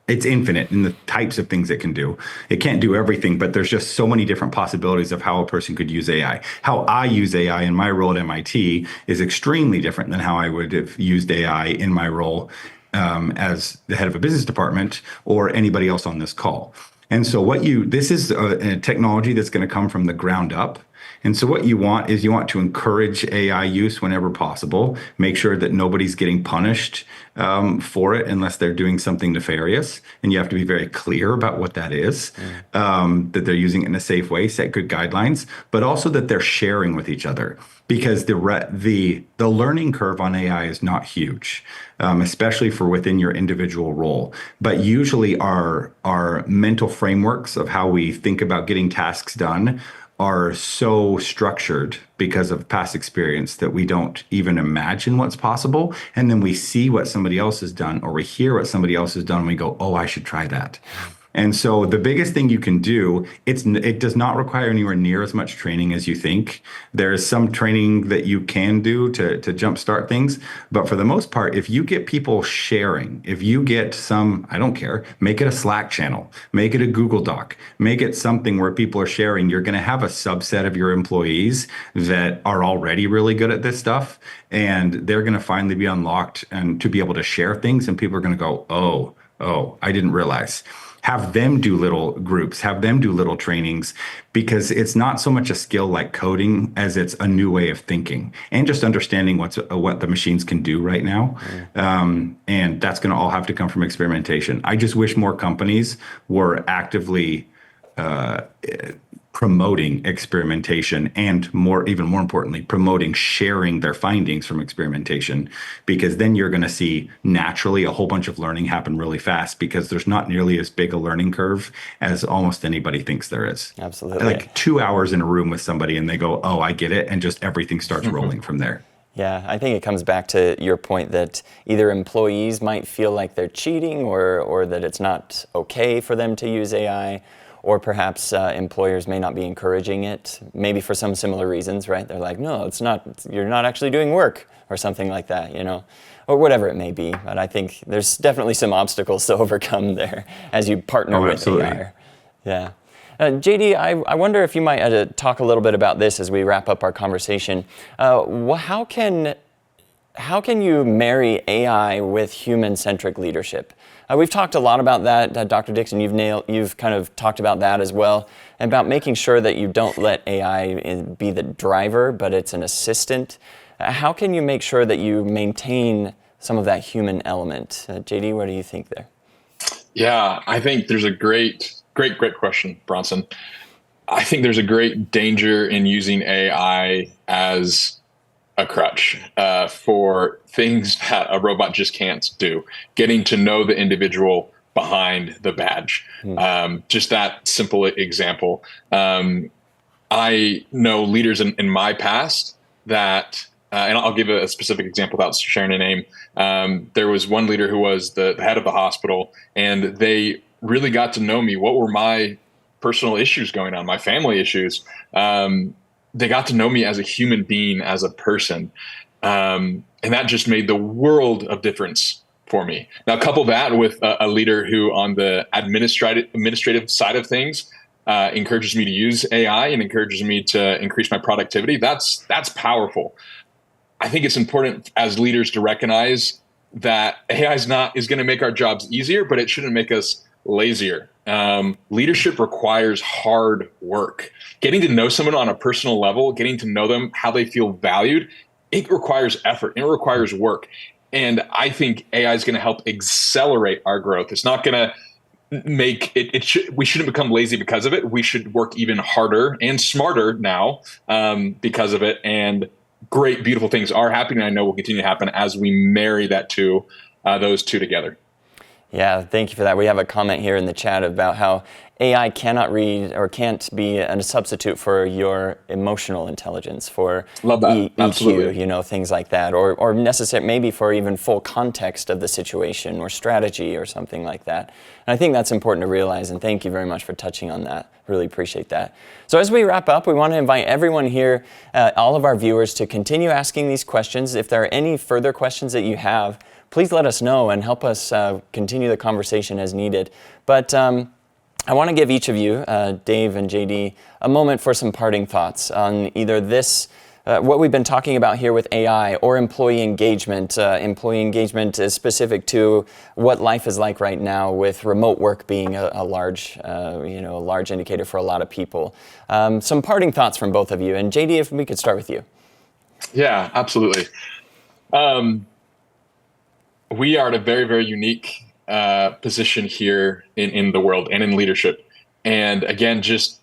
It's infinite in the types of things it can do. It can't do everything, but there's just so many different possibilities of how a person could use AI. How I use AI in my role at MIT is extremely different than how I would have used AI in my role as the head of a business department or anybody else on this call. And so this is a technology that's going to come from the ground up. And so what you want to encourage AI use whenever possible. Make sure that nobody's getting punished for it unless they're doing something nefarious. And you have to be very clear about what that is, that they're using it in a safe way, set good guidelines, but also that they're sharing with each other. Because the learning curve on AI is not huge, especially for within your individual role. But usually our mental frameworks of how we think about getting tasks done are so structured because of past experience that we don't even imagine what's possible. And then we see what somebody else has done, or we hear what somebody else has done, and we go, oh, I should try that. And so the biggest thing you can do, it does not require anywhere near as much training as you think. There is some training that you can do to jumpstart things. But for the most part, if you get people sharing, if you get I don't care, make it a Slack channel, make it a Google Doc, make it something where people are sharing, you're going to have a subset of your employees that are already really good at this stuff. And they're going to finally be unlocked and to be able to share things. And people are going to go, oh, I didn't realize. Have them do little groups, have them do little trainings, because it's not so much a skill like coding as it's a new way of thinking and just understanding what the machines can do right now. And that's going to all have to come from experimentation. I just wish more companies were actively promoting experimentation and even more importantly, promoting sharing their findings from experimentation, because then you're going to see naturally a whole bunch of learning happen really fast because there's not nearly as big a learning curve as almost anybody thinks there is. Absolutely. Like 2 hours in a room with somebody and they go, oh, I get it. And just everything starts rolling from there. Yeah, I think it comes back to your point that either employees might feel like they're cheating or that it's not okay for them to use AI. Or perhaps employers may not be encouraging it, maybe for some similar reasons, right? They're like, no, it's not, you're not actually doing work or something like that, or whatever it may be. But I think there's definitely some obstacles to overcome there as you partner with absolutely. AI. Yeah. JD, I wonder if you might talk a little bit about this as we wrap up our conversation. How can you marry AI with human-centric leadership? We've talked a lot about that, Dr. Dixon. You've kind of talked about that as well, about making sure that you don't let AI be the driver, but it's an assistant. How can you make sure that you maintain some of that human element? JD, what do you think there? Yeah, I think there's a great question, Bronson. I think there's a great danger in using AI as a crutch for things that a robot just can't do. Getting to know the individual behind the badge. Just that simple example. I know leaders in my past that, and I'll give a specific example without sharing a name. There was one leader who was the head of the hospital, and they really got to know me. What were my personal issues going on, my family issues? They got to know me as a human being, as a person. And that just made the world of difference for me. Now, couple that with a leader who on the administrative side of things encourages me to use AI and encourages me to increase my productivity. That's powerful. I think it's important as leaders to recognize that AI is going to make our jobs easier, but it shouldn't make us lazier. Leadership requires hard work. Getting to know someone on a personal level, getting to know them, how they feel valued, it requires effort. It requires work. And I think AI is going to help accelerate our growth. It's not going to make it. We shouldn't become lazy because of it. We should work even harder and smarter now because of it. And great, beautiful things are happening. I know will continue to happen as we marry that those two together. Yeah, thank you for that. We have a comment here in the chat about how AI cannot read or can't be a substitute for your emotional intelligence, for Love that. EQ, Absolutely. things like that, or necessary maybe for even full context of the situation or strategy or something like that. And I think that's important to realize, and thank you very much for touching on that. Really appreciate that. So as we wrap up, we want to invite everyone here, all of our viewers, to continue asking these questions. If there are any further questions that you have, please let us know and help us continue the conversation as needed. But I want to give each of you, Dave and JD, a moment for some parting thoughts on either this, what we've been talking about here with AI, or employee engagement. Employee engagement is specific to what life is like right now, with remote work being a large indicator for a lot of people. Some parting thoughts from both of you. And JD, if we could start with you. Yeah, absolutely. We are at a very, very unique position here in the world and in leadership. And again, just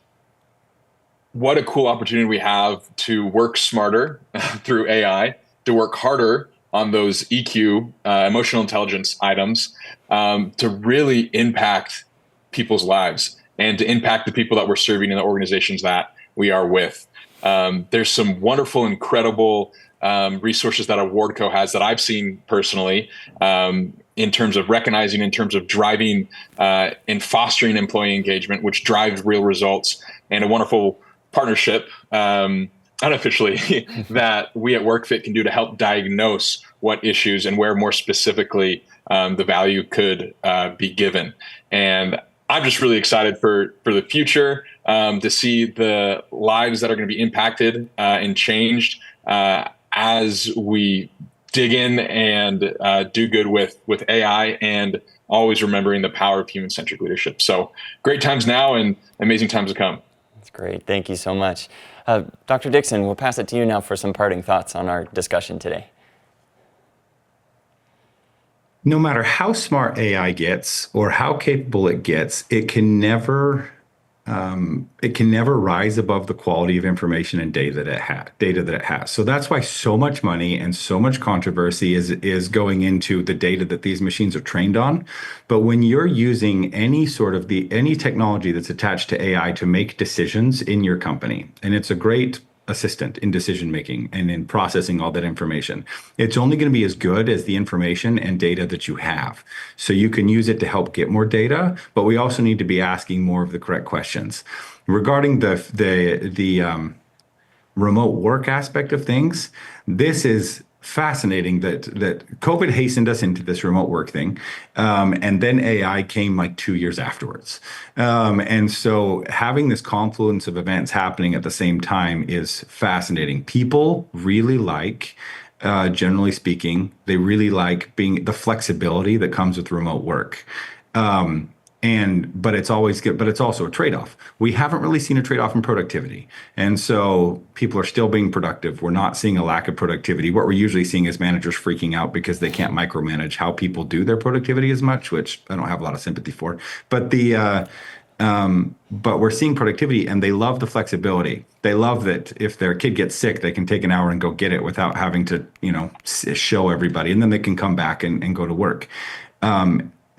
what a cool opportunity we have to work smarter through AI, to work harder on those EQ, emotional intelligence items, to really impact people's lives and to impact the people that we're serving in the organizations that we are with. There's some wonderful, incredible resources that Awardco has that I've seen personally, in terms of recognizing, in terms of driving and fostering employee engagement, which drives real results, and a wonderful partnership, unofficially, that we at WorkFit can do to help diagnose what issues and where more specifically the value could be given. And I'm just really excited for the future, to see the lives that are going to be impacted and changed as we dig in and do good with AI, and always remembering the power of human-centric leadership. So great times now and amazing times to come. That's great. Thank you so much. Dr. Dixon, we'll pass it to you now for some parting thoughts on our discussion today. No matter how smart AI gets or how capable it gets, it can never rise above the quality of information and data that it has. So that's why so much money and so much controversy is going into the data that these machines are trained on. But when you're using any technology that's attached to AI to make decisions in your company, and it's a great assistant in decision making and in processing all that information, it's only going to be as good as the information and data that you have. So you can use it to help get more data, but we also need to be asking more of the correct questions. Regarding the remote work aspect of things, this is fascinating that COVID hastened us into this remote work thing. And then AI came like 2 years afterwards. And so having this confluence of events happening at the same time is fascinating. People really like, generally speaking, they really like the flexibility that comes with remote work. But it's always good, but it's also a trade-off. We haven't really seen a trade-off in productivity. And so people are still being productive. We're not seeing a lack of productivity. What we're usually seeing is managers freaking out because they can't micromanage how people do their productivity as much, which I don't have a lot of sympathy for. But but we're seeing productivity, and they love the flexibility. They love that if their kid gets sick, they can take an hour and go get it without having to, show everybody, and then they can come back and go to work.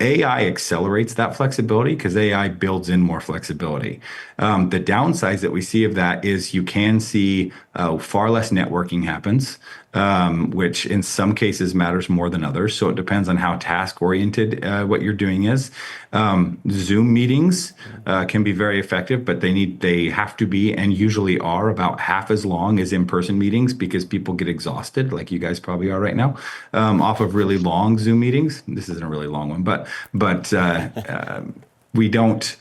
AI accelerates that flexibility because AI builds in more flexibility. The downsides that we see of that is you can see far less networking happens, which in some cases matters more than others. So it depends on how task oriented what you're doing is. Zoom meetings can be very effective, but they have to be, and usually are, about half as long as in-person meetings because people get exhausted, like you guys probably are right now, off of really long Zoom meetings. This isn't a really long one, but we don't.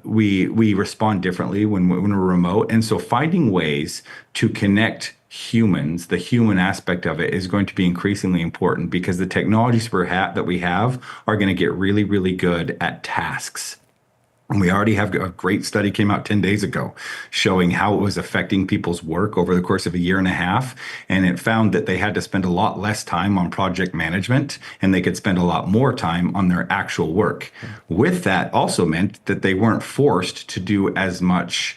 We respond differently when we're remote, and so finding ways to connect humans, the human aspect of it, is going to be increasingly important because the technologies that we have are going to get really, really good at tasks. And we already have a great study came out 10 days ago showing how it was affecting people's work over the course of a year and a half. And it found that they had to spend a lot less time on project management, and they could spend a lot more time on their actual work. With that also meant that they weren't forced to do as much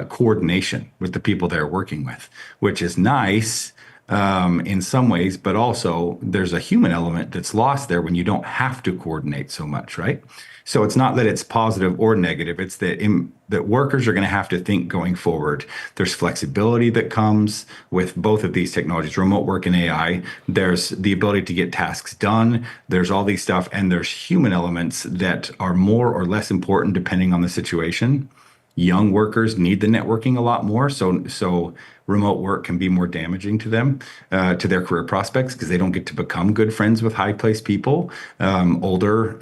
coordination with the people they're working with, which is nice. in some ways, but also there's a human element that's lost there when you don't have to coordinate so much, right? So it's not that it's positive or negative. It's that workers are going to have to think going forward. There's flexibility that comes with both of these technologies, remote work and AI. There's the ability to get tasks done. There's all these stuff, and there's human elements that are more or less important depending on the situation. Young workers need the networking a lot more, so remote work can be more damaging to them, to their career prospects, because they don't get to become good friends with high-placed people. Older,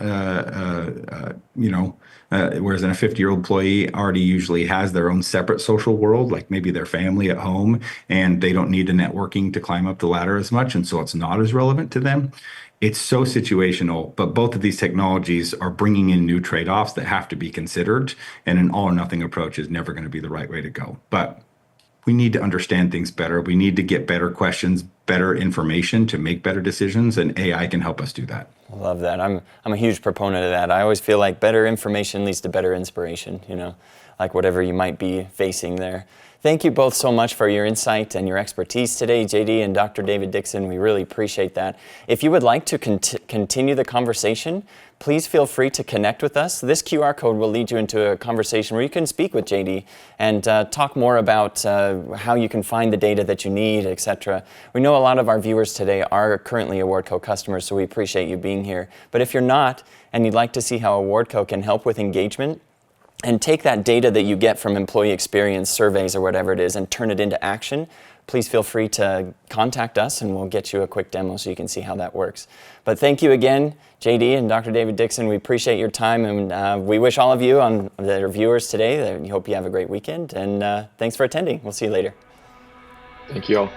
whereas a 50-year-old employee already usually has their own separate social world, like maybe their family at home, and they don't need the networking to climb up the ladder as much, and so it's not as relevant to them. It's so situational, but both of these technologies are bringing in new trade-offs that have to be considered, and an all or nothing approach is never going to be the right way to go. But we need to understand things better. We need to get better questions, better information to make better decisions, and AI can help us do that. I love that. I'm a huge proponent of that. I always feel like better information leads to better inspiration, like whatever you might be facing there. Thank you both so much for your insight and your expertise today, JD and Dr. David Dixon. We really appreciate that. If you would like to continue the conversation, please feel free to connect with us. This QR code will lead you into a conversation where you can speak with JD and talk more about how you can find the data that you need, etc. We know a lot of our viewers today are currently AwardCo customers, so we appreciate you being here. But if you're not, and you'd like to see how AwardCo can help with engagement, and take that data that you get from employee experience surveys or whatever it is and turn it into action, please feel free to contact us and we'll get you a quick demo so you can see how that works. But thank you again, JD and Dr. David Dixon. We appreciate your time, and we wish all of you that are viewers today, we hope you have a great weekend, and thanks for attending. We'll see you later. Thank you all.